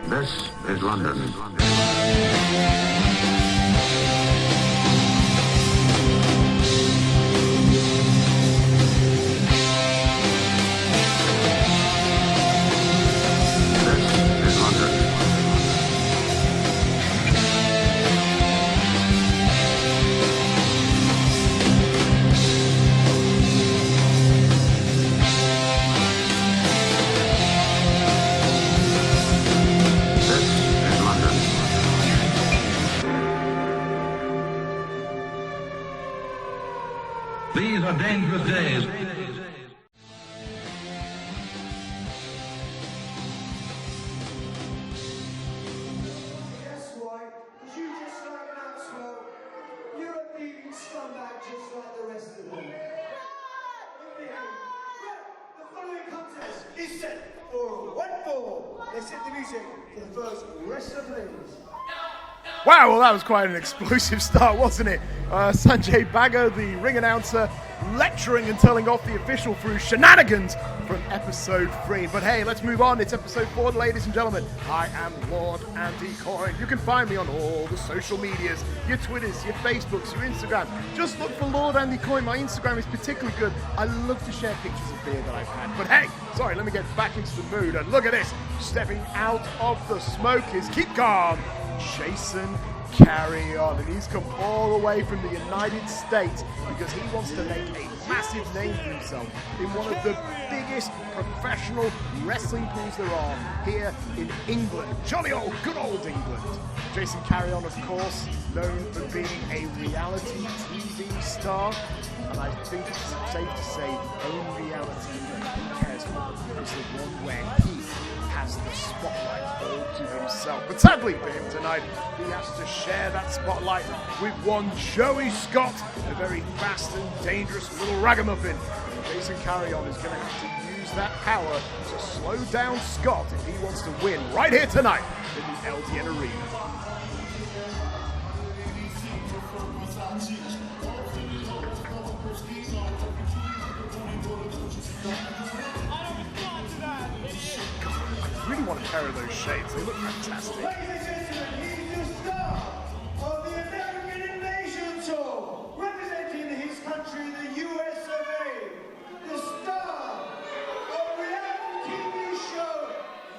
This is London. These are dangerous days. Guess what? You just like Maxwell. You're a thieving scumbag just like the rest of them. The following contest is set for 1-4. Let's hit the music for the first wrestling ladies. Wow, well that was quite an explosive start, wasn't it? Sanjay Bagga, the ring announcer, lecturing and telling off the official through shenanigans from episode 3. But hey, let's move on. It's episode 4, ladies and gentlemen. I am Lord Andy Coyne. You can find me on all the social medias, your Twitters, your Facebooks, your Instagram. Just look for Lord Andy Coyne. My Instagram is particularly good. I love to share pictures of beer that I've had. But hey, sorry, let me get back into the mood. And look at this. Stepping out of the smoke is Keep Calm, Jason Carrion, and he's come all the way from the United States because he wants to make a massive name for himself in one of the biggest professional wrestling pools there are here in England. Jolly old, good old England. Jason Carrion, of course, known for being a reality TV star, and I think it's safe to say the only reality that he cares for is the one where he has the spotlight all to himself. But sadly for him tonight, he has to share that spotlight with one Joey Scott, a very fast and dangerous little ragamuffin. Jason Carrion is going to have to use that power to slow down Scott if he wants to win right here tonight in the LDN Arena. I really want a pair of those shades, they look fantastic. Ladies and gentlemen, he's the star of the American Invasion Tour, representing his country, the US of A. The star of reality TV show,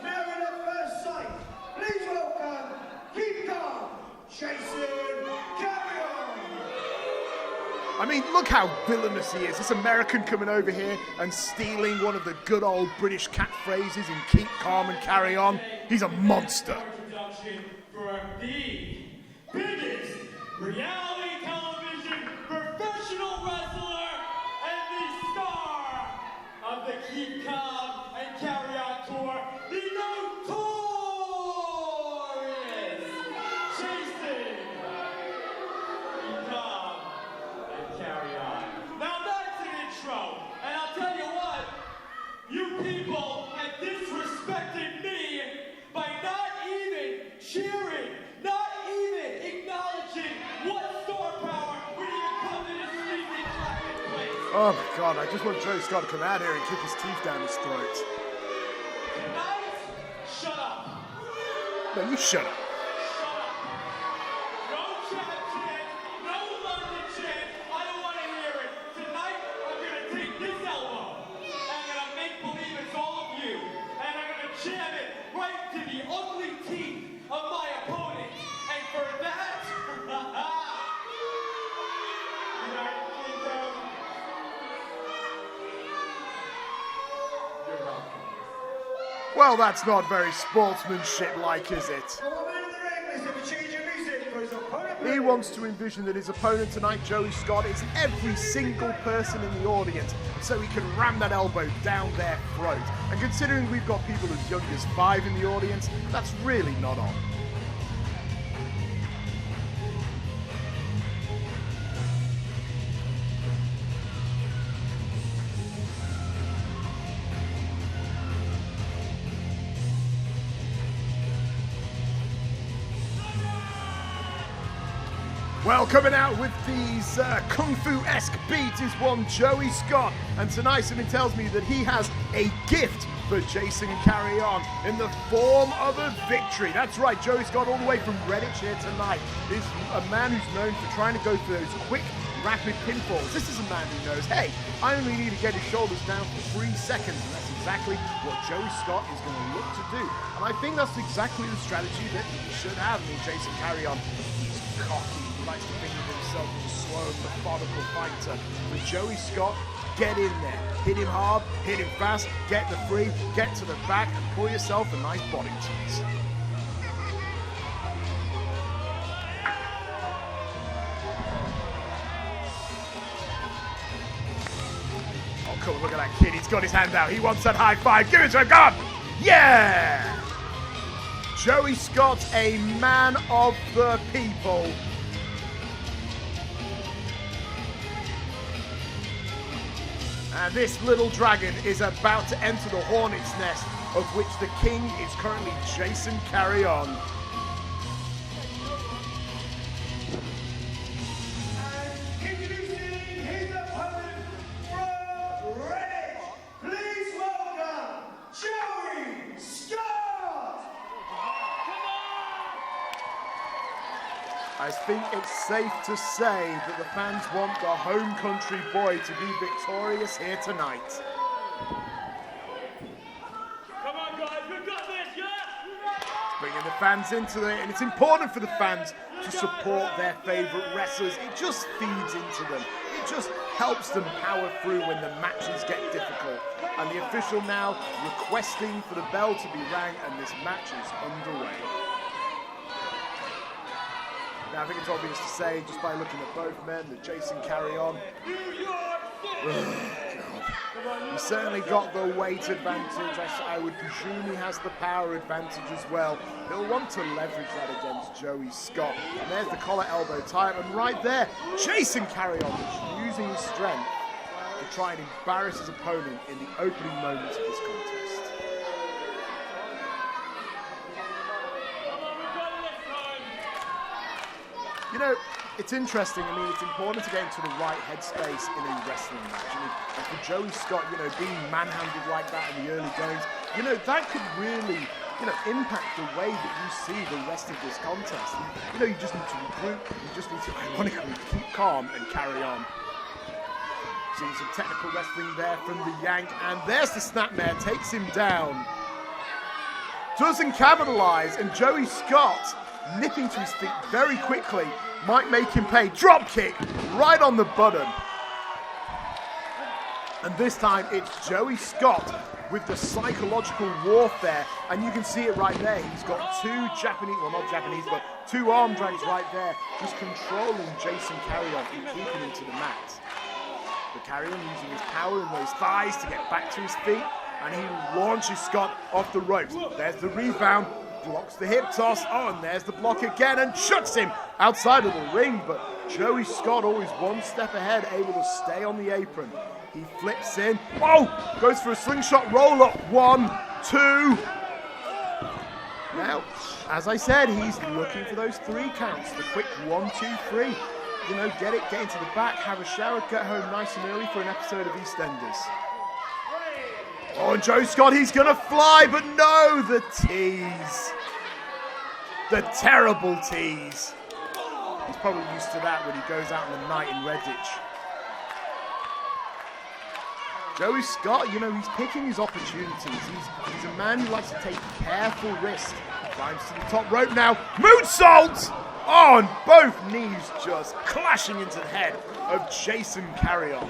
Married at First Sight. Please welcome, Keep Calm, Jason Carrion. I mean, look how villainous he is. This American coming over here and stealing one of the good old British catchphrases in Keep Calm and Carry On. He's a monster. Introduction for the biggest reality television professional wrestler and the star of the Keep Calm and Carry On tour, the notorious Jason. Keep Calm and Carry On. Now that's an intro, and I'll tell you what, you people have disrespected me by not even cheering, not even acknowledging what star power would even come to this sleeping clapping place. Oh my god, I just want Joey Scott to come out here and kick his teeth down his throat. Tonight, shut up. No, you shut up. Shut up. No chat chant, no London chant. I don't want to hear it. Tonight, I'm going to take this elbow, and I'm going to make believe it's all of you, and I'm going to jam it right to the ugly teeth of my opponent. And for that, United Kingdom, you're welcome. Well, that's not very sportsmanship-like, is it? Come on in the ring, let's have a change of music for his opponent. He wants to envision that his opponent tonight, Joey Scott, is every single person in the audience, so he can ram that elbow down their throat. And considering we've got people as young as 5 in the audience, that's really not on. Well, coming out with these Kung Fu-esque beats is one Joey Scott. And tonight something tells me that he has a gift for Jason Carrion in the form of a victory. That's right, Joey Scott all the way from Redditch here tonight is a man who's known for trying to go for those quick, rapid pinfalls. This is a man who knows, hey, I only need to get his shoulders down for 3 seconds, and that's exactly what Joey Scott is going to look to do. And I think that's exactly the strategy that he should have. I mean, Jason Carrion, he's cocky, he likes to think of himself as a slow and methodical fighter. But Joey Scott, get in there, hit him hard, hit him fast, get the free, get to the back, and pull yourself a nice body tease. Oh, cool, look at that kid, he's got his hand out, he wants that high five, give it to him, come on! Yeah! Joey Scott, a man of the people. And this little dragon is about to enter the hornet's nest, of which the king is currently Jason Carrion. And introducing his opponent from Redditch, please welcome Joey Scott! I think it's safe to say that the fans want the home country boy to be victorious here tonight. Come on, guys, we've got this, yeah? Bringing the fans into it, and it's important for the fans to support their favourite wrestlers. It just feeds into them. It just helps them power through when the matches get difficult. And the official now requesting for the bell to be rang, and this match is underway. Now, I think it's obvious to say, just by looking at both men, that Jason Carrion, he certainly got the weight advantage. I would presume he has the power advantage as well. He'll want to leverage that against Joey Scott. And there's the collar elbow tie, and right there, Jason Carrion is using his strength to try and embarrass his opponent in the opening moments of this contest. You know, it's interesting. I mean, it's important to get into the right headspace in a wrestling match. I mean, and for Joey Scott, you know, being manhandled like that in the early goings, you know, that could really, you know, impact the way that you see the rest of this contest. And, you know, you just need to regroup. You just need to, ironically, keep calm and carry on. Seeing some technical wrestling there from the Yank, and there's the snapmare, takes him down. Doesn't capitalize, and Joey Scott, nipping to his feet very quickly, might make him pay. Drop kick right on the button. And this time it's Joey Scott with the psychological warfare, and you can see it right there. He's got two Japanese, well not Japanese, but two arm drags right there, just controlling Jason Carrion and keeping him to the mat. But Carrion using his power in those thighs to get back to his feet, and he launches Scott off the ropes. There's the rebound. Blocks the hip toss, oh, and there's the block again, and shuts him outside of the ring. But Joey Scott always one step ahead, able to stay on the apron. He flips in, oh, goes for a slingshot roll up, 1, 2. Now, as I said, he's looking for those 3 counts, the quick 1, 2, 3. You know, get into the back, have a shower, get home nice and early for an episode of EastEnders. Oh, and Joe Scott, he's going to fly, but no, the tease. The terrible tease. He's probably used to that when he goes out in the night in Redditch. Joey Scott, you know, he's picking his opportunities. He's a man who likes to take careful risks. Climbs to the top rope now. Moonsault! Oh, and both knees just clashing into the head of Jason Carrion.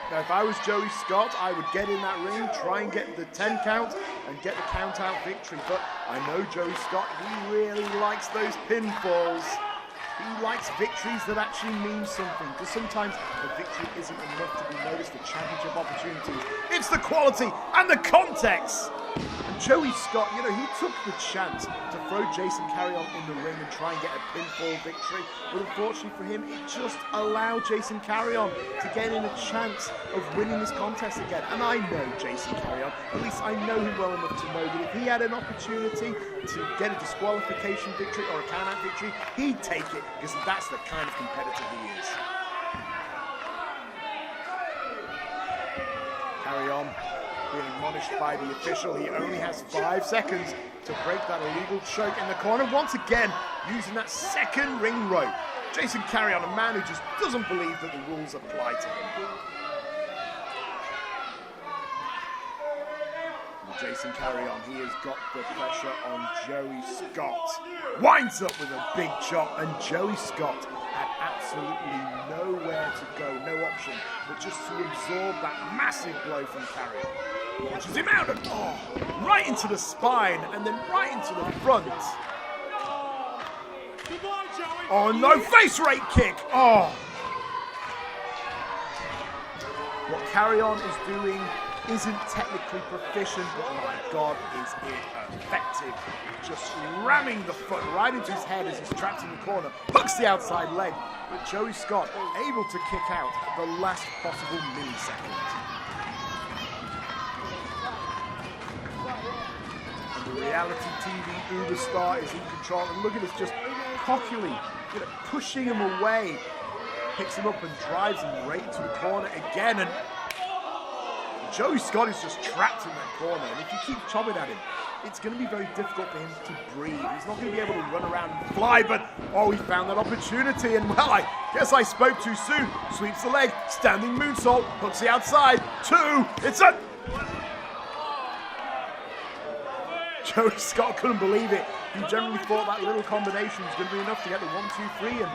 Now, if I was Joey Scott, I would get in that ring, try and get the 10 count, and get the count-out victory. But I know Joey Scott, he really likes those pinfalls. He likes victories that actually mean something, because sometimes a victory isn't enough to be noticed for championship opportunities. It's the quality and the context. And Joey Scott, you know, he took the chance to throw Jason Carrion in the ring and try and get a pinfall victory. But unfortunately for him, it just allowed Jason Carrion to get in a chance of winning this contest again. And I know Jason Carrion, at least I know him well enough to know that if he had an opportunity to get a disqualification victory or a count-out victory, he'd take it, because that's the kind of competitor he is. Carrion being admonished by the official. He only has 5 seconds to break that illegal choke in the corner. Once again, using that second ring rope. Jason Carrion, a man who just doesn't believe that the rules apply to him. Jason Carrion, he has got the pressure on Joey Scott. Winds up with a big chop, and Joey Scott had absolutely nowhere to go, no option, but just to absorb that massive blow from Carrion. Launches him out and right into the spine, and then right into the front. Oh no, face rake kick! Oh! What Carrion is doing isn't technically proficient, but my God, is it effective. Just ramming the foot right into his head as he's trapped in the corner. Hooks the outside leg, but Joey Scott able to kick out at the last possible millisecond. And the reality TV Uber star is in control, and look at this, just cockily, pushing him away. Picks him up and drives him right into the corner again, and Joey Scott is just trapped in that corner, and if you keep chopping at him, it's going to be very difficult for him to breathe. He's not going to be able to run around and fly, but he found that opportunity, and well, I guess I spoke too soon. Sweeps the leg, standing moonsault, hooks the outside, 2, it's a... Joey Scott couldn't believe it. He generally thought that little combination was going to be enough to get the 1, 2, 3, and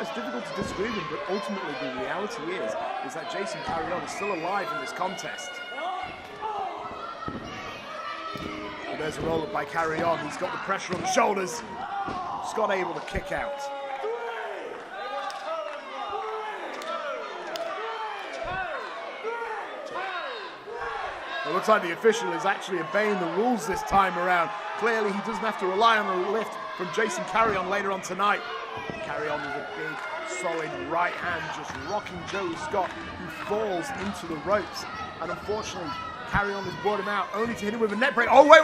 it's difficult to disagree with him, but ultimately the reality is that Jason Carrion is still alive in this contest. Well, there's a roll-up by Carrion. He's got the pressure on the shoulders. Scott able to kick out. It looks like the official is actually obeying the rules this time around. Clearly, he doesn't have to rely on a lift from Jason Carrion later on tonight. Carrion with a big, solid right hand just rocking Joey Scott, who falls into the ropes. And unfortunately, Carrion has brought him out, only to hit him with a net break. Oh, wait.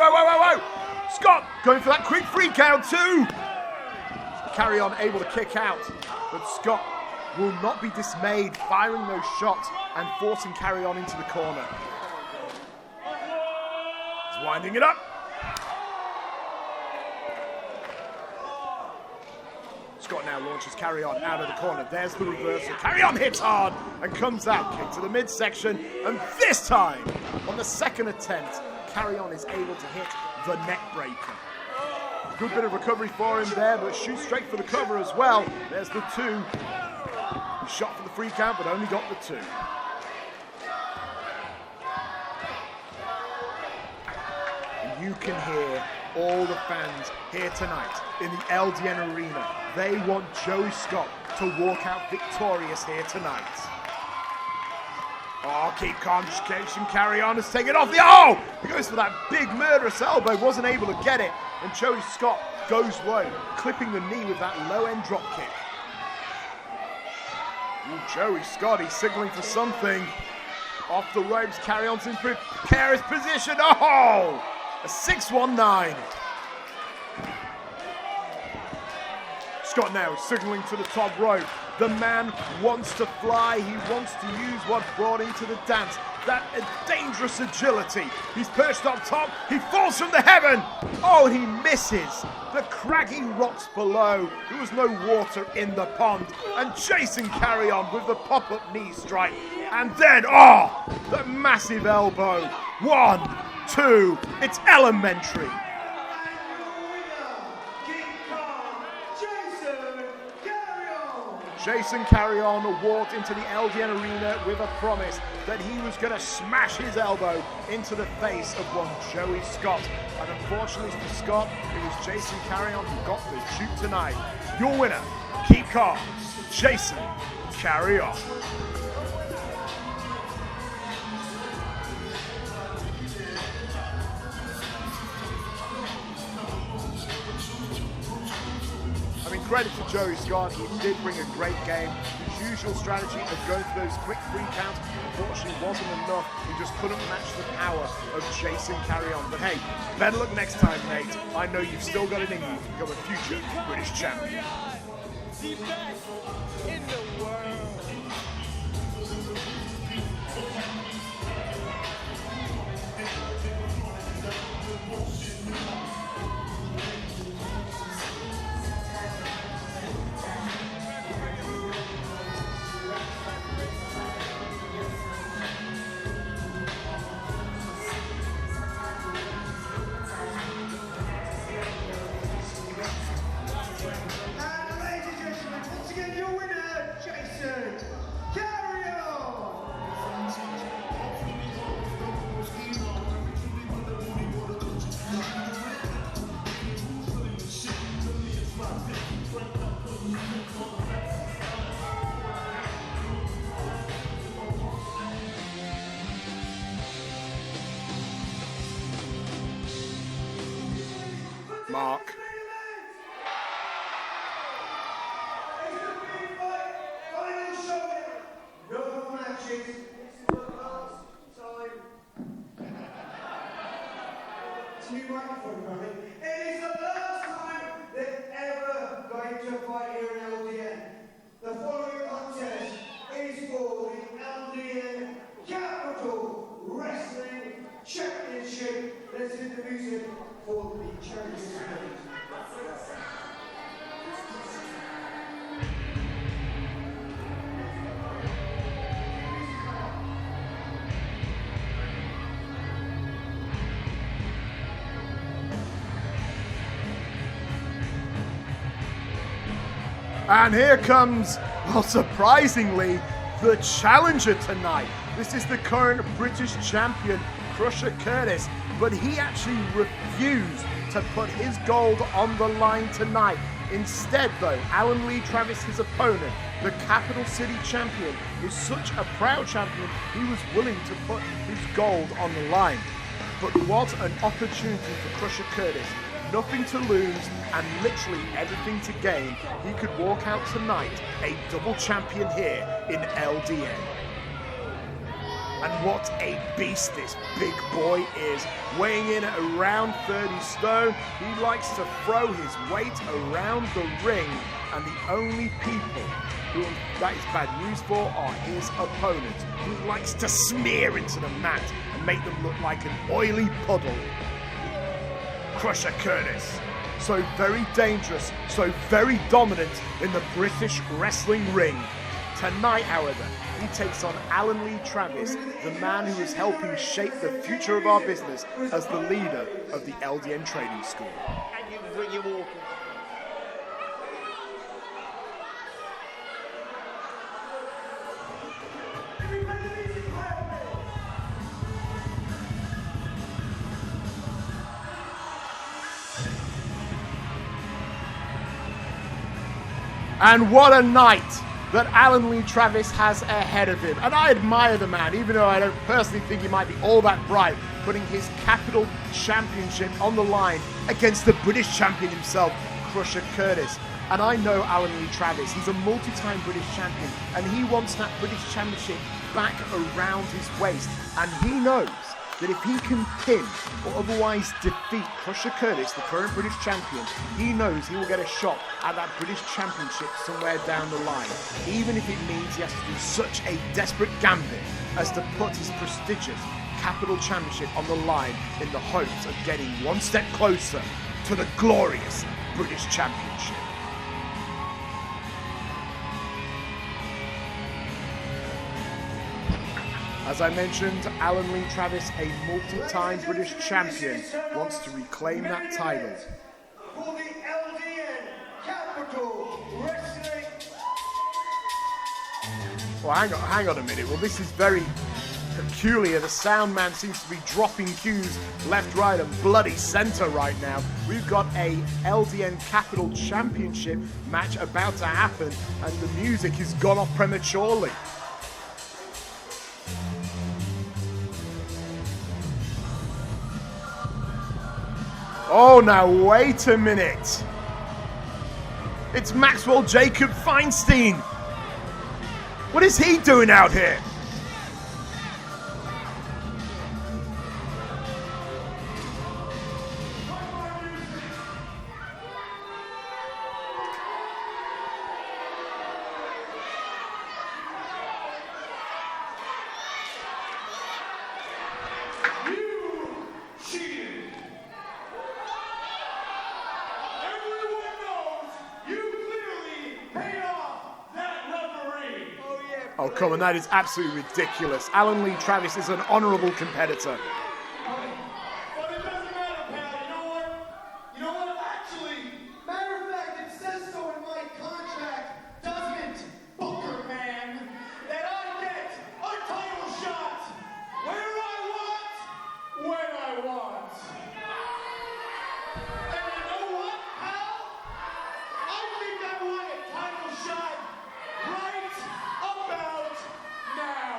Scott going for that quick free count too. Carrion able to kick out, but Scott will not be dismayed, firing those shots and forcing Carrion into the corner. He's winding it up. Scott now launches Carrion out of the corner. There's the reversal. Carrion hits hard and comes out. Kick to the midsection. And this time, on the second attempt, Carrion is able to hit the neck breaker. Good bit of recovery for him there, but shoots straight for the cover as well. There's the 2. He shot for the free count, but only got the 2. And you can hear all the fans here tonight in the LDN Arena. They want Joey Scott to walk out victorious here tonight. Oh, keep calm, Jason Carrion has taken off the... He goes for that big murderous elbow, wasn't able to get it. And Joey Scott goes low, clipping the knee with that low-end drop kick. Ooh, Joey Scott, he's signaling for something. Off the ropes, Carrion's in precarious position. A 6-1-9. Scott now signaling to the top rope. The man wants to fly. He wants to use what brought him to the dance. That dangerous agility. He's perched up top. He falls from the heaven. And he misses. The craggy rocks below. There was no water in the pond. And Jason Carrion with the pop-up knee strike. And then, the massive elbow. 1, 2. It's elementary. Jason Carrion walked into the LDN Arena with a promise that he was going to smash his elbow into the face of one Joey Scott. And unfortunately for Scott, it was Jason Carrion who got the shoot tonight. Your winner, keep calm, Jason Carrion. Credit to Joey Scott, he did bring a great game. His usual strategy of going for those quick free counts, unfortunately wasn't enough. He just couldn't match the power of Jason Carrion. But hey, better luck next time, mate. I know you've still got it in you to become a future British champion. The best in the world. Mark. No matches. This is the last time. It's new microphone running. It is the last time they're ever going to fight here in LDN. The following contest is for the LDN Capital Wrestling Championship. Let's hit the music for the champions. And here comes, well, surprisingly, the challenger tonight. This is the current British champion, Crusher Curtis, but he actually refused to put his gold on the line tonight. Instead, though, Alan Lee Travis, his opponent, the Capital City champion, is such a proud champion, he was willing to put his gold on the line. But what an opportunity for Crusher Curtis. Nothing to lose and literally everything to gain. He could walk out tonight a double champion here in LDN. And what a beast this big boy is. Weighing in at around 30 stone, he likes to throw his weight around the ring, and the only people who that is bad news for are his opponents, who likes to smear into the mat and make them look like an oily puddle. Crusher Curtis, so very dangerous, so very dominant in the British wrestling ring. Tonight, however, he takes on Alan Lee Travis, the man who is helping shape the future of our business as the leader of the LDN Trading School. And you bring your walker. And what a night that Alan Lee Travis has ahead of him. And I admire the man, even though I don't personally think he might be all that bright, putting his Capital Championship on the line against the British champion himself, Crusher Curtis. And I know Alan Lee Travis, he's a multi-time British champion, and he wants that British championship back around his waist. And he knows that if he can pin or otherwise defeat Crusher Curtis, the current British champion, he knows he will get a shot at that British championship somewhere down the line, even if it means he has to do such a desperate gambit as to put his prestigious Capital Championship on the line in the hopes of getting one step closer to the glorious British Championship. As I mentioned, Alan Lee Travis, a multi-time British champion, wants to reclaim that title. For the LDN Capital Wrestling. Well, hang on a minute. Well, this is very peculiar. The sound man seems to be dropping cues left, right, and bloody center right now. We've got a LDN Capital Championship match about to happen, and the music has gone off prematurely. Oh, now wait a minute. It's Maxwell Jacob Feinstein. What is he doing out here? Oh, come on, that is absolutely ridiculous. Alan Lee Travis is an honorable competitor. But it doesn't matter, pal. You know what? You know what? Actually, matter of fact, it says so in my contract, doesn't it, Booker Man, that I get a title shot where I want, when I want. And you know what, pal? I think I want a title shot right about now.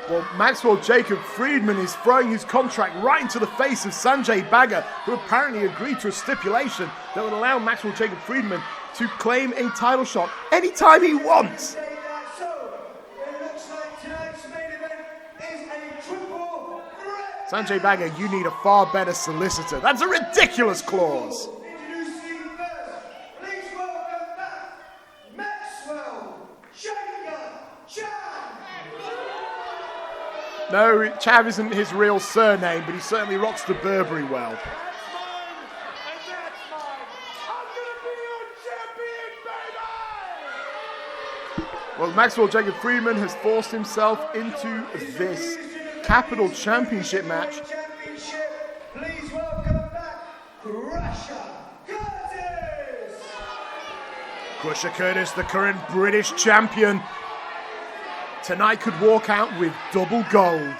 Well, Maxwell Jacob Friedman is throwing his contract right into the face of Sanjay Bagga, who apparently agreed to a stipulation that would allow Maxwell Jacob Friedman to claim a title shot anytime he wants. Sanjay Bagga, you need a far better solicitor. That's a ridiculous clause. No, Chav isn't his real surname, but he certainly rocks the Burberry well. Well, Maxwell Jacob Friedman has forced himself into this Capital Championship match. Please welcome back Crusher Curtis! Crusher Curtis, the current British champion, tonight could walk out with double gold.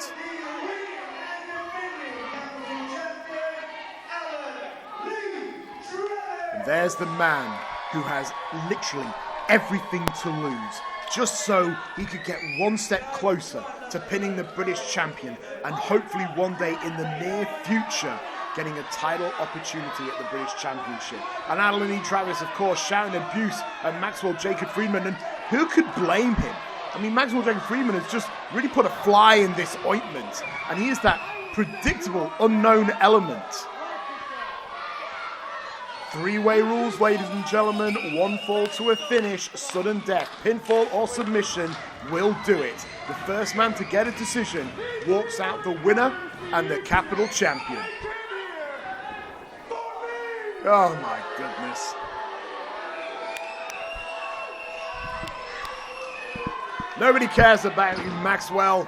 And there's the man who has literally everything to lose, just so he could get one step closer to pinning the British champion and hopefully one day in the near future getting a title opportunity at the British Championship. And Alan E. Travis, of course, shouting abuse at Maxwell Jacob Friedman, and who could blame him? I mean, Maxwell Jacob Friedman has just really put a fly in this ointment, and he is that predictable, unknown element. Three-way rules, ladies and gentlemen. One fall to a finish, sudden death, pinfall or submission will do it. The first man to get a decision walks out the winner and the Capital Champion. Oh my goodness. Nobody cares about you, Maxwell.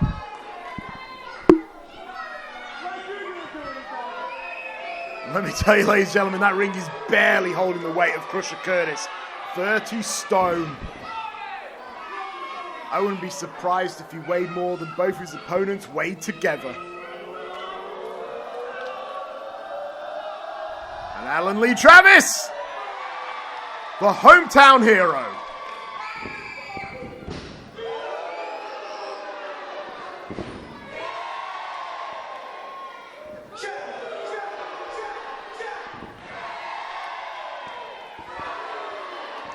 Let me tell you, ladies and gentlemen, that ring is barely holding the weight of Crusher Curtis. 30 stone. I wouldn't be surprised if he weighed more than both his opponents weighed together. And Alan Lee Travis, the hometown hero.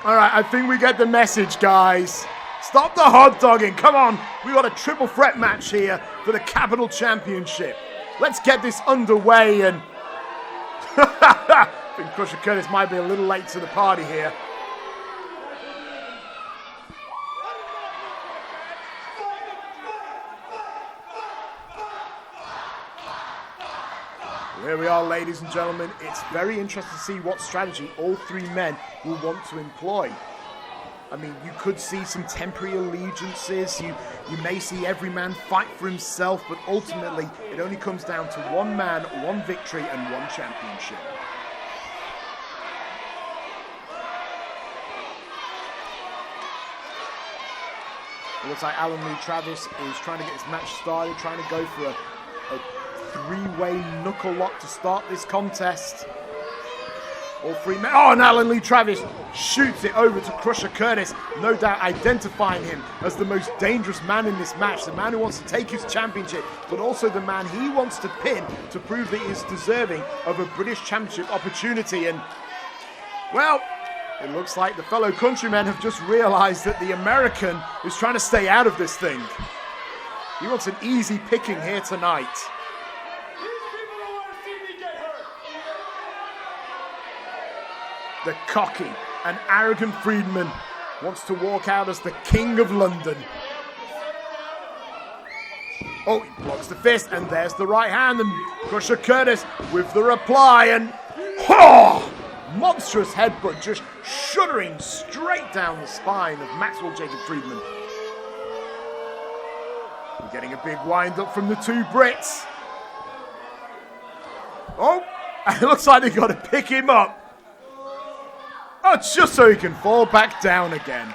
All right, I think we get the message, guys. Stop the hot dogging. Come on. We got a triple threat match here for the Capital Championship. Let's get this underway. And I think Crusher Curtis might be a little late to the party here. Here we are, ladies and gentlemen. It's very interesting to see what strategy all three men will want to employ. I mean, you could see some temporary allegiances. You may see every man fight for himself, but ultimately it only comes down to one man, one victory, and one championship. It looks like Alan Lee Travis is trying to get this match started, trying to go for a three-way knuckle lock to start this contest. All three men. Oh, and Alan Lee Travis shoots it over to Crusher Curtis, no doubt identifying him as the most dangerous man in this match, the man who wants to take his championship, but also the man he wants to pin to prove that he is deserving of a British Championship opportunity. And, well, it looks like the fellow countrymen have just realized that the American is trying to stay out of this thing. He wants an easy picking here tonight. The cocky and arrogant Friedman wants to walk out as the King of London. Oh, he blocks the fist, and there's the right hand, and Crusher Curtis with the reply, and monstrous headbutt just shuddering straight down the spine of Maxwell Jacob Friedman. We're getting a big wind up from the two Brits. Oh, it looks like they've got to pick him up. Oh, it's just so he can fall back down again.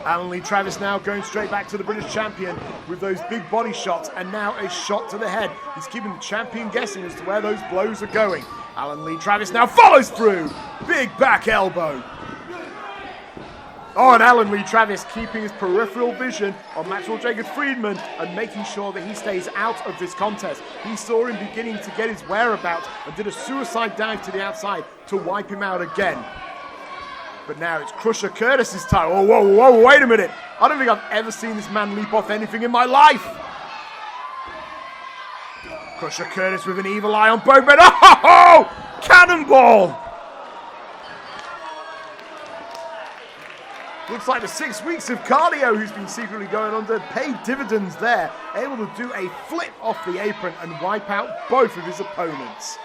Alan Lee Travis now going straight back to the British champion with those big body shots and now a shot to the head. He's keeping the champion guessing as to where those blows are going. Alan Lee Travis now follows through. Big back elbow. Oh, and Alan Lee Travis keeping his peripheral vision on Maxwell Jacob Friedman and making sure that he stays out of this contest. He saw him beginning to get his whereabouts and did a suicide dive to the outside to wipe him out again. But now it's Crusher Curtis's time. Oh, whoa, whoa, wait a minute. I don't think I've ever seen this man leap off anything in my life. Crusher Curtis with an evil eye on both men. Oh, cannonball. Looks like the 6 weeks of cardio who's been secretly going under paid dividends there. Able to do a flip off the apron and wipe out both of his opponents.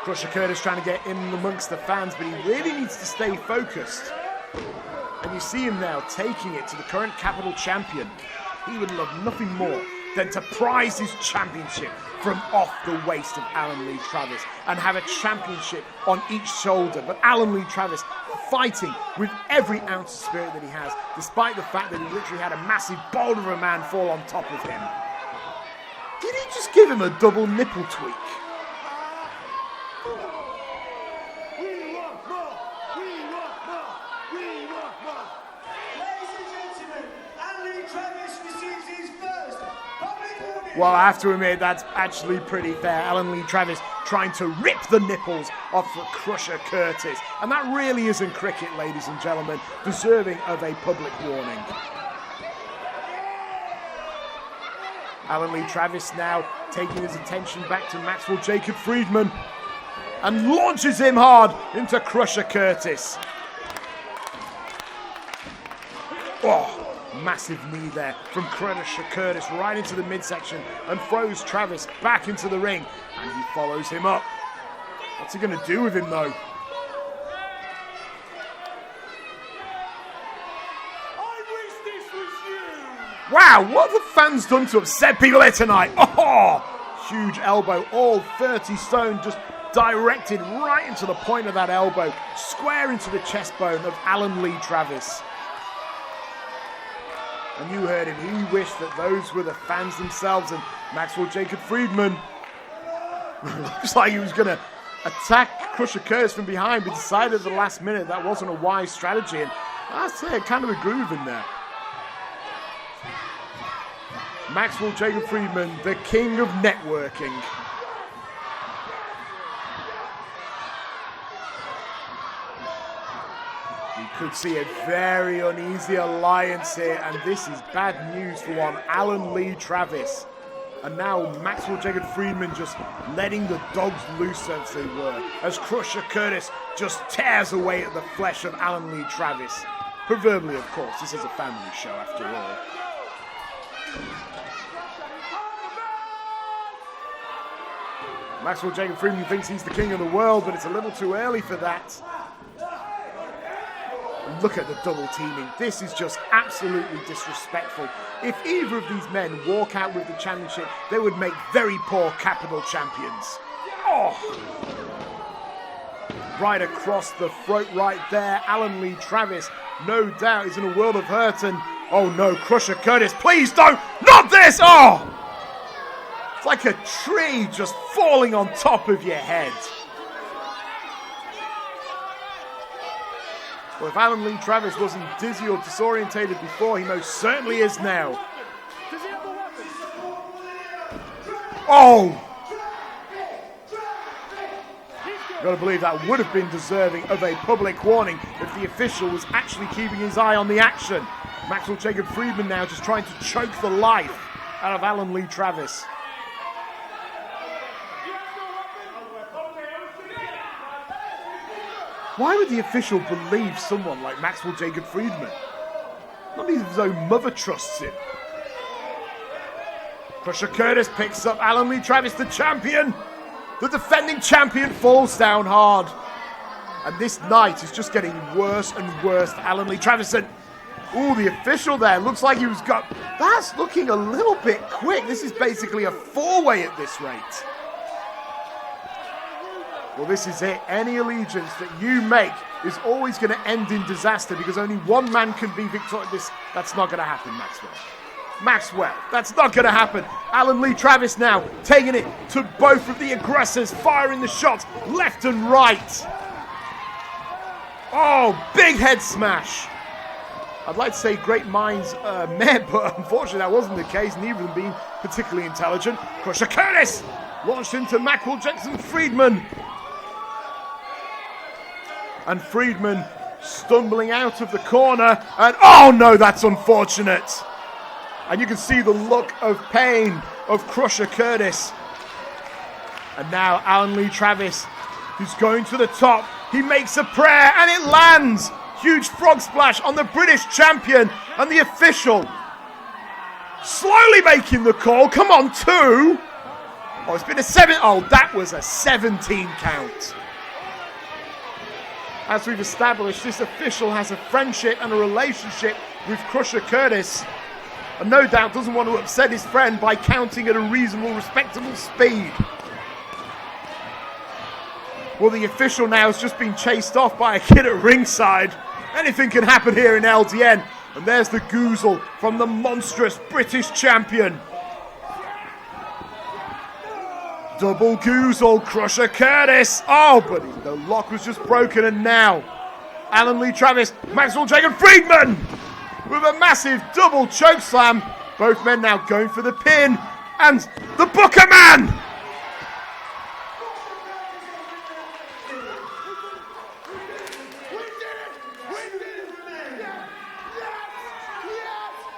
Crusher Curtis trying to get in amongst the fans, but he really needs to stay focused. And you see him now taking it to the current Capital champion. He would love nothing more than to prize his championship from off the waist of Alan Lee Travis and have a championship on each shoulder. But Alan Lee Travis fighting with every ounce of spirit that he has, despite the fact that he literally had a massive boulder of a man fall on top of him. Did he just give him a double nipple tweak? Well, I have to admit, that's actually pretty fair. Alan Lee Travis trying to rip the nipples off the Crusher Curtis. And that really isn't cricket, ladies and gentlemen, deserving of a public warning. Alan Lee Travis now taking his attention back to Maxwell Jacob Friedman and launches him hard into Crusher Curtis. Oh. Massive knee there from Crusher Curtis right into the midsection and throws Travis back into the ring, and he follows him up. What's he going to do with him though? I wish this was you. Wow, what have the fans done to upset people here tonight? Oh, huge elbow, all 30 stone, just directed right into the point of that elbow, square into the chest bone of Alan Lee Travis. And you heard him, he wished that those were the fans themselves, and Maxwell Jacob Friedman looks like he was going to attack Crusher Curtis from behind, but decided at the last minute that wasn't a wise strategy, and I say I kind of agree with him there. Maxwell Jacob Friedman, the king of networking. Could see a very uneasy alliance here, and this is bad news for one Alan Lee Travis. And now Maxwell Jacob Friedman just letting the dogs loose, as they were, as Crusher Curtis just tears away at the flesh of Alan Lee Travis. Proverbially, of course, this is a family show after all. Maxwell Jacob Friedman thinks he's the king of the world, but it's a little too early for that. Look at the double teaming. This is just absolutely disrespectful. If either of these men walk out with the championship, they would make very poor Capital champions. Oh! Right across the throat right there. Alan Lee Travis, no doubt, is in a world of hurt. And oh no, Crusher Curtis, please don't! Not this! Oh! It's like a tree just falling on top of your head. Well, if Alan Lee Travis wasn't dizzy or disorientated before, he most certainly is now. Oh! Gotta believe that would have been deserving of a public warning if the official was actually keeping his eye on the action. Maxwell Jacob Friedman now just trying to choke the life out of Alan Lee Travis. Why would the official believe someone like Maxwell Jacob Friedman? Not even his own mother trusts him. Crusher Curtis picks up Alan Lee Travis, the champion. The defending champion falls down hard. And this night is just getting worse and worse for Alan Lee Travis. And, ooh, the official there looks like he was got. That's looking a little bit quick. This is basically a four-way at this rate. Well, this is it. Any allegiance that you make is always going to end in disaster because only one man can be victorious. That's not going to happen, Maxwell. Maxwell. That's not going to happen. Alan Lee Travis now taking it to both of the aggressors, firing the shots left and right. Oh, big head smash. I'd like to say great minds met, but unfortunately that wasn't the case, neither of them being particularly intelligent. Crusher Curtis launched into Maxwell Jackson Friedman. And Friedman stumbling out of the corner, and oh no, that's unfortunate. And you can see the look of pain of Crusher Curtis. And now Alan Lee Travis, who's going to the top. He makes a prayer and it lands. Huge frog splash on the British champion, and the official slowly making the call. Come on, 2. Oh, it's been a 7. Oh, that was a 17 count. As we've established, this official has a friendship and a relationship with Crusher Curtis, and no doubt doesn't want to upset his friend by counting at a reasonable, respectable speed. Well, the official now has just been chased off by a kid at ringside. Anything can happen here in LDN. And there's the goozle from the monstrous British champion. Double goozle, Crusher Curtis. Oh, but the lock was just broken, and now Alan Lee Travis, Maxwell Jacob Friedman with a massive double choke slam. Both men now going for the pin, and the Booker Man.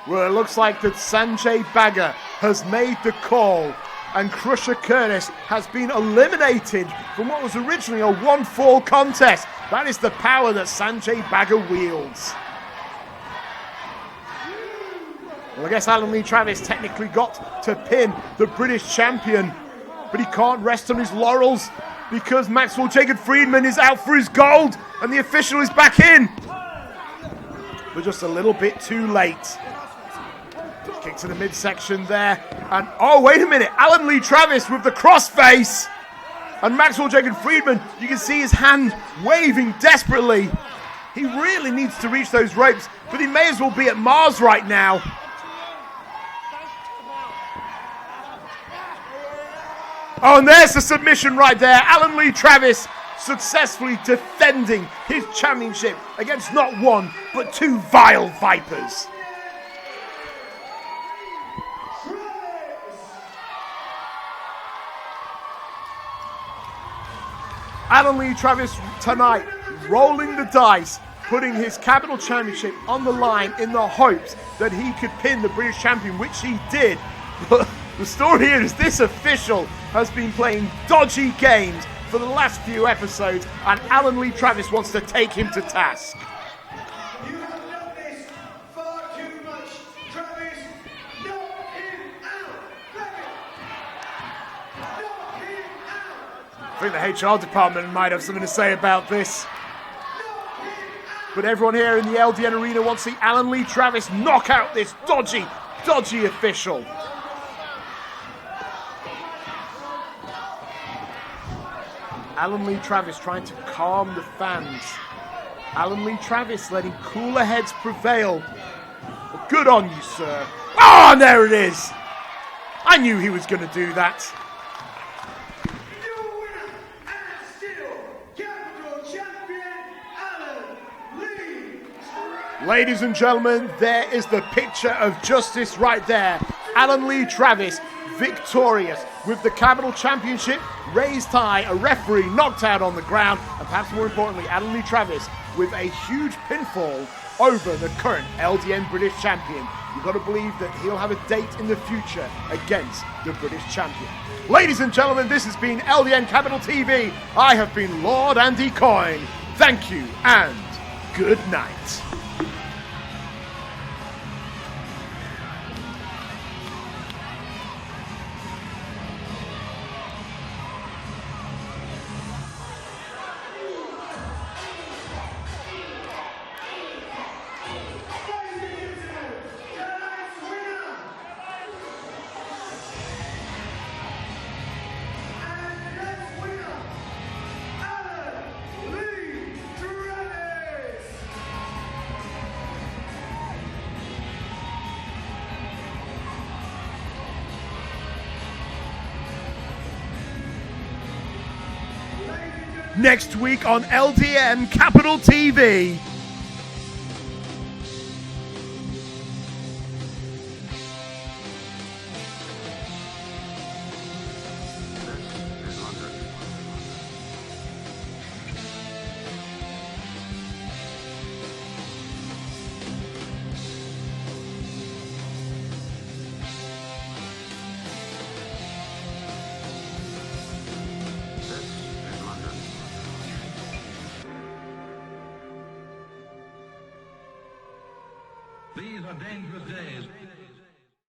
Well, it looks like that Sanjay Bagga has made the call, and Crusher Curtis has been eliminated from what was originally a 1-fall contest. That is the power that Sanjay Bagga wields. Well, I guess Alan Lee Travis technically got to pin the British champion, but he can't rest on his laurels because Maxwell Jacob Friedman is out for his gold, and the official is back in. But just a little bit too late. Kick to the midsection there, and oh, wait a minute, Alan Lee Travis with the crossface, and Maxwell Jacob Friedman, you can see his hand waving desperately. He really needs to reach those ropes, but he may as well be at Mars right now. Oh, and there's the submission right there. Alan Lee Travis successfully defending his championship against not 1, but 2 vile vipers. Alan Lee Travis tonight rolling the dice, putting his Capital Championship on the line in the hopes that he could pin the British champion, which he did. But the story here is this official has been playing dodgy games for the last few episodes, and Alan Lee Travis wants to take him to task. You have done this far too much, Travis. Knock him out. Knock him out. I think the HR department might have something to say about this. But everyone here in the LDN arena wants to see Alan Lee Travis knock out this dodgy official. Alan Lee Travis trying to calm the fans. Alan Lee Travis letting cooler heads prevail. Well, good on you, sir. Oh, and there it is. I knew he was going to do that. Your winner and still Capital Champion, Alan Lee Travis. Ladies and gentlemen, there is the picture of justice right there. Alan Lee Travis victorious with the Capital Championship raised high, a referee knocked out on the ground, and perhaps more importantly, Alan Lee Travis with a huge pinfall over the current LDN British champion. You've got to believe that he'll have a date in the future against the British champion. Ladies and gentlemen, this has been LDN Capital TV. I have been Lord Andy Coyne. Thank you and good night. next week on LDN Capital TV. These are dangerous days.